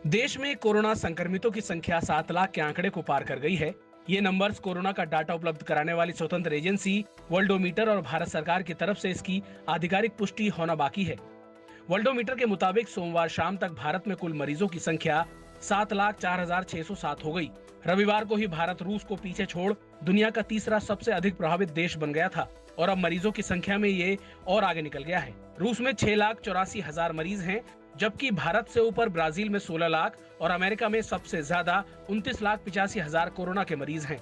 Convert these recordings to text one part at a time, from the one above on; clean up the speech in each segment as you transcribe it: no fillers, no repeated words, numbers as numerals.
देश में कोरोना संक्रमितों की संख्या 7 लाख के आंकड़े को पार कर गई है। ये नंबर्स कोरोना का डाटा उपलब्ध कराने वाली स्वतंत्र एजेंसी वर्ल्डोमीटर और भारत सरकार की तरफ से इसकी आधिकारिक पुष्टि होना बाकी है। वर्ल्डोमीटर के मुताबिक सोमवार शाम तक भारत में कुल मरीजों की संख्या 7,04,607 हो गई। रविवार को ही भारत रूस को पीछे छोड़ दुनिया का तीसरा सबसे अधिक प्रभावित देश बन गया था और अब मरीजों की संख्या में ये और आगे निकल गया है। रूस में 6,84,000 मरीज हैं, जबकि भारत से ऊपर ब्राजील में 16 लाख और अमेरिका में सबसे ज्यादा 29,85,000 कोरोना के मरीज हैं।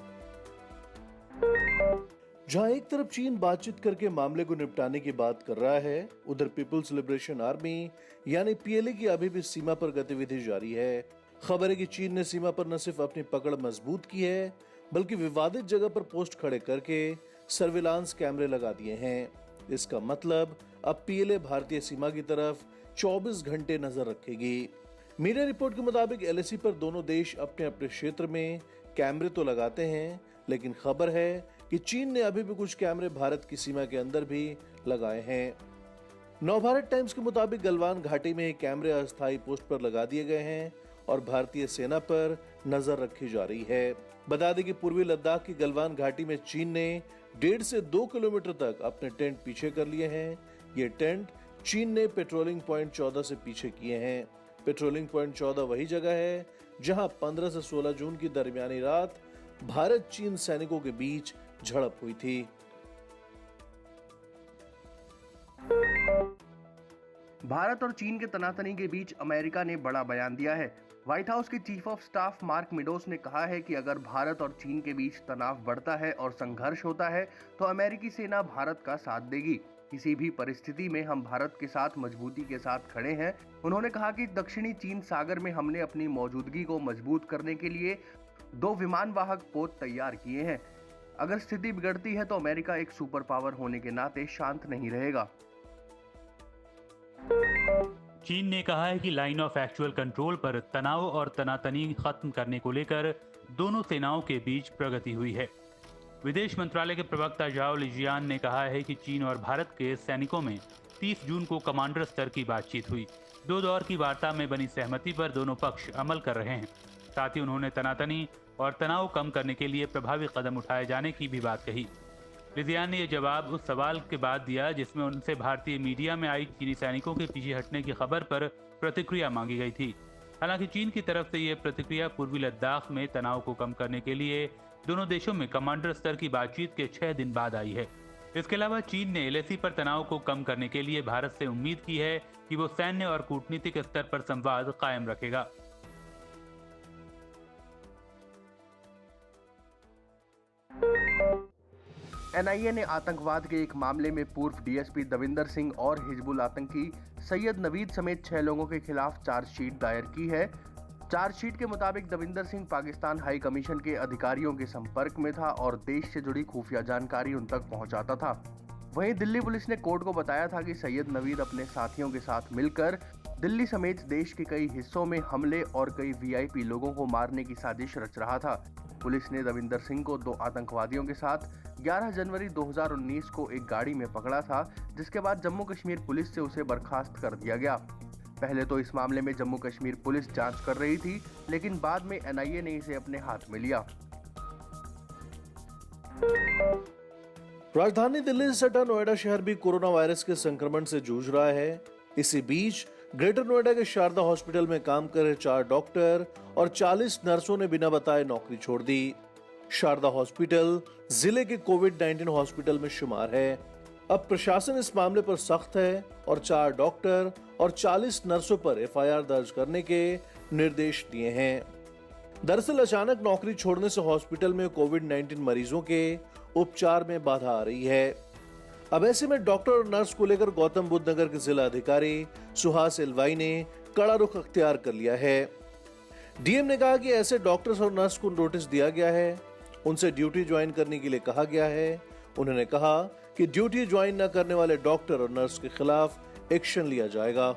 जहां एक तरफ चीन बातचीत करके मामले को निपटाने की बात कर रहा है, उधर पीपुल्स लिबरेशन आर्मी यानी पीएलए की अभी भी सीमा पर गतिविधि जारी है। खबर है कि चीन ने सीमा पर न सिर्फ अपनी पकड़ मजबूत की है, बल्कि विवादित जगह पर पोस्ट खड़े करके सर्विलांस कैमरे लगा दिए हैं। इसका मतलब अब पीएलए भारतीय सीमा की तरफ 24 घंटे नजर रखेगी। मीडिया रिपोर्ट के मुताबिक एलएसी पर दोनों देश अपने अपने क्षेत्र में कैमरे तो लगाते हैं, लेकिन खबर है कि चीन ने अभी भी कुछ कैमरे भारत की सीमा के अंदर भी लगाए हैं। नवभारत टाइम्स के मुताबिक गलवान घाटी में कैमरे अस्थायी पोस्ट पर लगा दिए गए हैं और भारतीय सेना पर नजर रखी जा रही है। बता दें कि पूर्वी लद्दाख की गलवान घाटी में चीन ने 1.5 से 2 किलोमीटर तक अपने टेंट पीछे कर लिए हैं। ये टेंट चीन ने पेट्रोलिंग पॉइंट 14 से पीछे किए हैं। पेट्रोलिंग पॉइंट 14 वही जगह है जहां 15 से 16 जून की दरमियानी रात भारत चीन सैनिकों के बीच झड़प हुई थी। भारत और चीन के तनातनी के बीच अमेरिका ने बड़ा बयान दिया है। व्हाइट हाउस के चीफ ऑफ स्टाफ मार्क मिडोस ने कहा है कि अगर भारत और चीन के बीच तनाव बढ़ता है और संघर्ष होता है तो अमेरिकी सेना भारत का साथ देगी। किसी भी परिस्थिति में हम भारत के साथ मजबूती के साथ खड़े हैं। उन्होंने कहा कि दक्षिणी चीन सागर में हमने अपनी मौजूदगी को मजबूत करने के लिए 2 विमान वाहक पोत तैयार किए हैं। अगर स्थिति बिगड़ती है तो अमेरिका एक सुपर पावर होने के नाते शांत नहीं रहेगा। चीन ने कहा है कि लाइन ऑफ एक्चुअल कंट्रोल पर तनाव और तनातनी खत्म करने को लेकर दोनों सेनाओं के बीच प्रगति हुई है। विदेश मंत्रालय के प्रवक्ता जाओ लिजियान ने कहा है कि चीन और भारत के सैनिकों में 30 जून को कमांडर स्तर की बातचीत हुई। 2 दौर की वार्ता में बनी सहमति पर दोनों पक्ष अमल कर रहे हैं। साथ ही उन्होंने तनातनी और तनाव कम करने के लिए प्रभावी कदम उठाए जाने की भी बात कही। लिजियान ने यह जवाब उस सवाल के बाद दिया जिसमें उनसे भारतीय मीडिया में आई चीनी सैनिकों के पीछे हटने की खबर पर प्रतिक्रिया मांगी गई थी। हालांकि चीन की तरफ से यह प्रतिक्रिया पूर्वी लद्दाख में तनाव को कम करने के लिए दोनों देशों में कमांडर स्तर की बातचीत के 6 दिन बाद आई है। इसके अलावा चीन ने एलएसी पर तनाव को कम करने के लिए भारत से उम्मीद की है कि वो सैन्य और कूटनीतिक स्तर पर संवाद कायम रखेगा। एनआईए ने आतंकवाद के एक मामले में पूर्व डीएसपी दविंदर सिंह और हिजबुल आतंकी सैयद नवीद समेत 6 लोगों के खिलाफ चार्जशीट दायर की है। चार्जशीट के मुताबिक दविंदर सिंह पाकिस्तान हाई कमीशन के अधिकारियों के संपर्क में था और देश से जुड़ी खुफिया जानकारी उन तक पहुंचाता था। वहीं दिल्ली पुलिस ने कोर्ट को बताया था कि सैयद नवीद अपने साथियों के साथ मिलकर दिल्ली समेत देश के कई हिस्सों में हमले और कई वीआईपी लोगों को मारने की साजिश रच रहा था। पुलिस ने दविंदर सिंह को 2 आतंकवादियों के साथ 11 जनवरी 2019 को एक गाड़ी में पकड़ा था, जिसके बाद जम्मू कश्मीर पुलिस से उसे बर्खास्त कर दिया गया। पहले तो इस मामले में जम्मू कश्मीर पुलिस जांच कर रही थी, लेकिन बाद में एनआईए ने इसे अपने हाथ में लिया। राजधानी दिल्ली से सटा नोएडा शहर भी कोरोना वायरस के संक्रमण से जूझ रहा है। इसी बीच ग्रेटर नोएडा के शारदा हॉस्पिटल में काम कर रहे 4 डॉक्टर और 40 नर्सों ने बिना बताए नौकरी छोड़ दी। शारदा हॉस्पिटल जिले के कोविड-19 हॉस्पिटल में शुमार है। अब प्रशासन इस मामले पर सख्त है और 4 डॉक्टर और 40 नर्सों पर एफआईआर दर्ज करने के निर्देश दिए हैं। दरअसल अचानक नौकरी छोड़ने से हॉस्पिटल में कोविड-19 मरीजों के उपचार में बाधा आ रही है। अब ऐसे में डॉक्टर और नर्स को लेकर गौतम बुद्ध नगर के जिला अधिकारी सुहास एलवाई ने कड़ा रुख अख्तियार कर लिया है। डीएम ने कहा कि ऐसे डॉक्टर्स और नर्स को नोटिस दिया गया है, उनसे ड्यूटी ज्वाइन करने के लिए कहा गया है। उन्होंने कहा कि ड्यूटी ज्वाइन न करने वाले डॉक्टर और नर्स के खिलाफ एक्शन लिया जाएगा।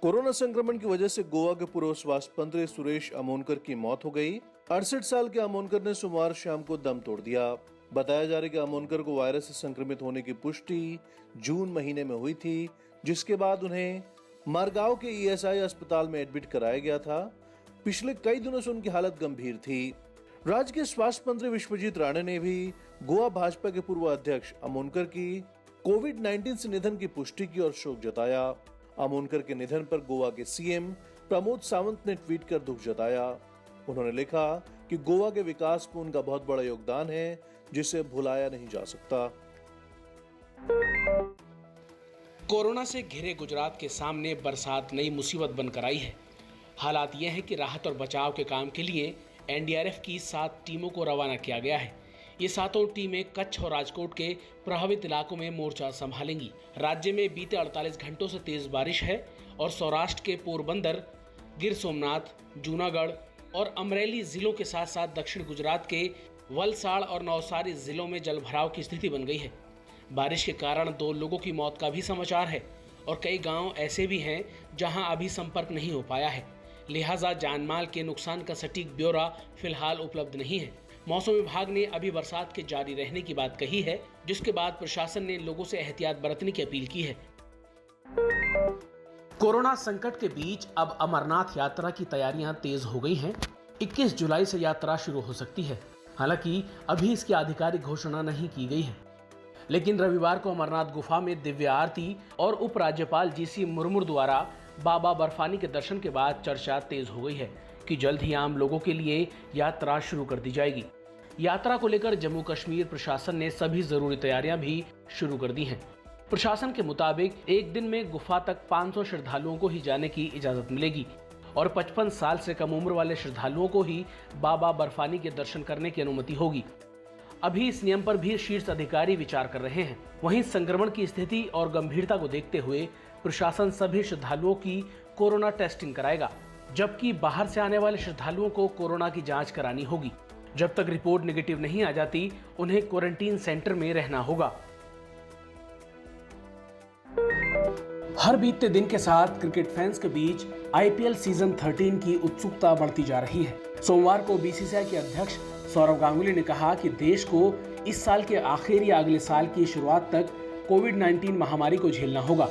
कोरोना संक्रमण की वजह से गोवा के पूर्व स्वास्थ्य मंत्री सुरेश अमोनकर की मौत हो गई। 68 साल के अमोनकर ने सोमवार शाम को दम तोड़ दिया। बताया जा रहा है कि अमोनकर को वायरस से संक्रमित होने की पुष्टि जून महीने में हुई थी, जिसके बाद उन्हें मारगांव के ईएसआई अस्पताल में एडमिट कराया गया था। पिछले कई दिनों से उनकी हालत गंभीर थी। राज्य के स्वास्थ्य मंत्री विश्वजीत राणे ने भी गोवा भाजपा के पूर्व अध्यक्ष अमोनकर की कोविड-19 से निधन की पुष्टि की और शोक जताया। अमोनकर के निधन पर गोवा के सीएम प्रमोद सावंत ने ट्वीट कर दुख जताया। उन्होंने लिखा कि गोवा के विकास में उनका बहुत बड़ा योगदान है, जिसे भुलाया नहीं जा सकता। कोरोना से घिरे गुजरात के सामने बरसात नई मुसीबत बनकर आई है। हालात यह है कि राहत और बचाव के काम के लिए एनडीआरएफ की 7 टीमों को रवाना किया गया है। ये 7 टीमें कच्छ और राजकोट के प्रभावित इलाकों में मोर्चा संभालेंगी। राज्य में बीते 48 घंटों से तेज बारिश है और सौराष्ट्र के पोरबंदर, गिर सोमनाथ, जूनागढ़ और अमरेली जिलों के साथ साथ दक्षिण गुजरात के वलसाड़ और नवसारी जिलों में जलभराव की स्थिति बन गई है। बारिश के कारण 2 लोगों की मौत का भी समाचार है और कई गांव ऐसे भी हैं जहां अभी संपर्क नहीं हो पाया है। लिहाजा जानमाल के नुकसान का सटीक ब्यौरा फिलहाल उपलब्ध नहीं है। मौसम विभाग ने अभी बरसात के जारी रहने की बात कही है, जिसके बाद प्रशासन ने लोगों से एहतियात बरतने की अपील की है। कोरोना संकट के बीच अब अमरनाथ यात्रा की तैयारियां तेज हो गई हैं। 21 जुलाई से यात्रा शुरू हो सकती है। हालांकि अभी इसकी आधिकारिक घोषणा नहीं की गई है, लेकिन रविवार को अमरनाथ गुफा में दिव्य आरती और उपराज्यपाल जीसी मुर्मू द्वारा बाबा बर्फानी के दर्शन के बाद चर्चा तेज हो गई है कि जल्द ही आम लोगों के लिए यात्रा शुरू कर दी जाएगी। यात्रा को लेकर जम्मू कश्मीर प्रशासन ने सभी जरूरी तैयारियां भी शुरू कर दी हैं। प्रशासन के मुताबिक एक दिन में गुफा तक 500 श्रद्धालुओं को ही जाने की इजाजत मिलेगी और 55 साल से कम उम्र वाले श्रद्धालुओं को ही बाबा बर्फानी के दर्शन करने की अनुमति होगी। अभी इस नियम पर भी शीर्ष अधिकारी विचार कर रहे हैं। वहीं संक्रमण की स्थिति और गंभीरता को देखते हुए प्रशासन सभी श्रद्धालुओं की कोरोना टेस्टिंग कराएगा, जबकि बाहर से आने वाले श्रद्धालुओं को कोरोना की जांच करानी होगी। जब तक रिपोर्ट नेगेटिव नहीं आ जाती, उन्हें क्वारंटीन सेंटर में रहना होगा। हर बीतते दिन के साथ क्रिकेट फैंस के बीच आईपीएल सीजन 13 की उत्सुकता बढ़ती जा रही है। सोमवार को बीसीसीआई के अध्यक्ष सौरव गांगुली ने कहा कि देश को इस साल के आखिर या अगले साल की शुरुआत तक कोविड-19 महामारी को झेलना होगा,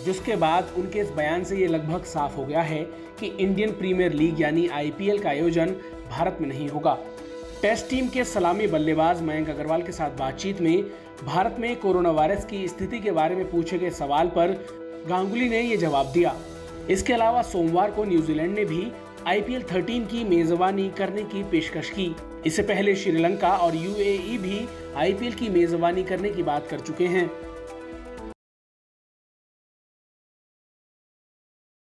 जिसके बाद उनके इस बयान से ये लगभग साफ हो गया है कि इंडियन प्रीमियर लीग यानी आईपीएल का आयोजन भारत में नहीं होगा। टेस्ट टीम के सलामी बल्लेबाज मयंक अग्रवाल के साथ बातचीत में भारत में कोरोना वायरस की स्थिति के बारे में पूछे गए सवाल पर गांगुली ने ये जवाब दिया। इसके अलावा सोमवार को न्यूजीलैंड ने भी आईपीएल 13 की मेजबानी करने की पेशकश की। इससे पहले श्रीलंका और यूएई भी आईपीएल की मेजबानी करने की बात कर चुके हैं।